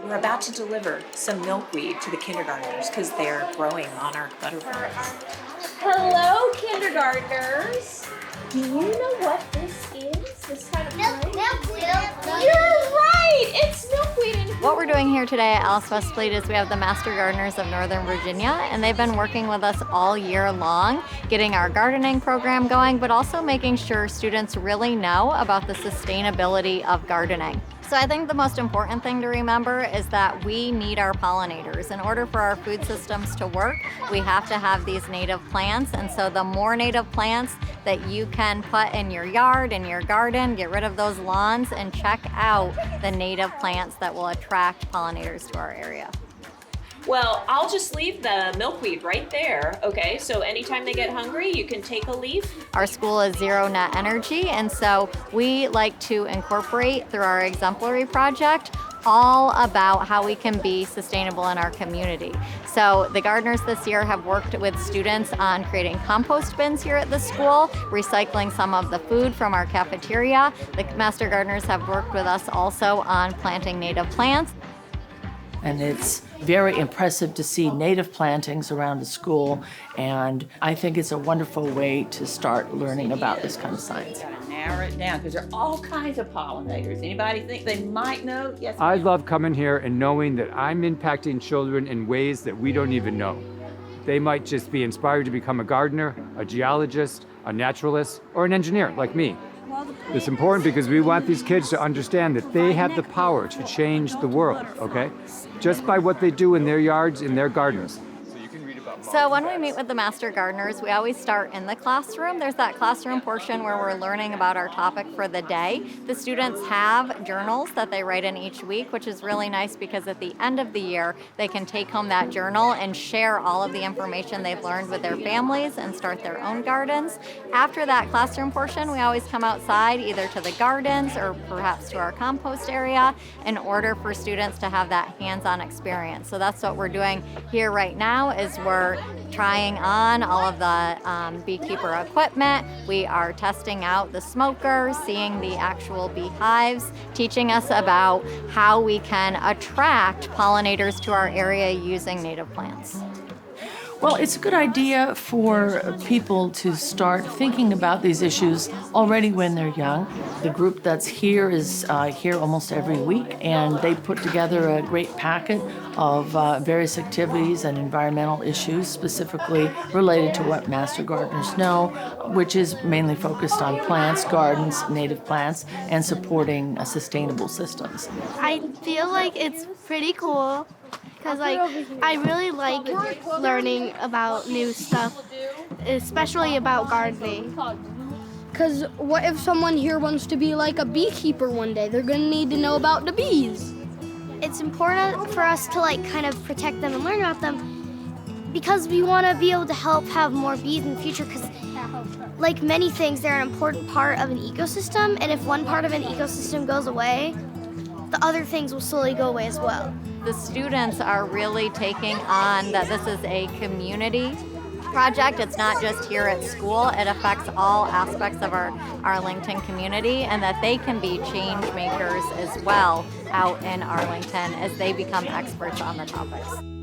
We're about to deliver some milkweed to the kindergartners because they're growing monarch butterflies. Hello, kindergartners. Do you know what this is? This kind of plant? Milkweed. You're right. It's milkweed. What we're doing here today at Alice West Fleet is we have the Master Gardeners of Northern Virginia, and they've been working with us all year long, getting our gardening program going, but also making sure students really know about the sustainability of gardening. So I think the most important thing to remember is that we need our pollinators. In order for our food systems to work, we have to have these native plants. And so the more native plants that you can put in your yard, in your garden, get rid of those lawns and check out the native plants that will attract pollinators to our area. Well, I'll just leave the milkweed right there, okay? So anytime they get hungry, you can take a leaf. Our school is zero net energy, and so we like to incorporate through our exemplary project all about how we can be sustainable in our community. So the gardeners this year have worked with students on creating compost bins here at the school, recycling some of the food from our cafeteria. The Master Gardeners have worked with us also on planting native plants. And it's very impressive to see native plantings around the school, and I think it's a wonderful way to start learning about this kind of science. Gotta narrow it down because there are all kinds of pollinators. Anybody think they might know? Yes. I love coming here and knowing that I'm impacting children in ways that we don't even know. They might just be inspired to become a gardener, a geologist, a naturalist, or an engineer like me. It's important because we want these kids to understand that they have the power to change the world, okay? Just by what they do in their yards, in their gardens. So when we meet with the Master Gardeners, we always start in the classroom. There's that classroom portion where we're learning about our topic for the day. The students have journals that they write in each week, which is really nice because at the end of the year, they can take home that journal and share all of the information they've learned with their families and start their own gardens. After that classroom portion, we always come outside either to the gardens or perhaps to our compost area in order for students to have that hands-on experience. So that's what we're doing here right now is we're trying on all of the beekeeper equipment. We are testing out the smokers, seeing the actual beehives, teaching us about how we can attract pollinators to our area using native plants. Well, it's a good idea for people to start thinking about these issues already when they're young. The group that's here is here almost every week, and they put together a great packet of various activities and environmental issues specifically related to what Master Gardeners know, which is mainly focused on plants, gardens, native plants, and supporting sustainable systems. I feel like it's pretty cool because I really like learning about new stuff, especially about gardening. Because what if someone here wants to be like a beekeeper one day? They're going to need to know about the bees. It's important for us to kind of protect them and learn about them because we want to be able to help have more bees in the future because like many things, they're an important part of an ecosystem, and if one part of an ecosystem goes away, the other things will slowly go away as well. The students are really taking on that this is a community project. It's not just here at school. It affects all aspects of our Arlington community, and that they can be change makers as well out in Arlington as they become experts on the topics.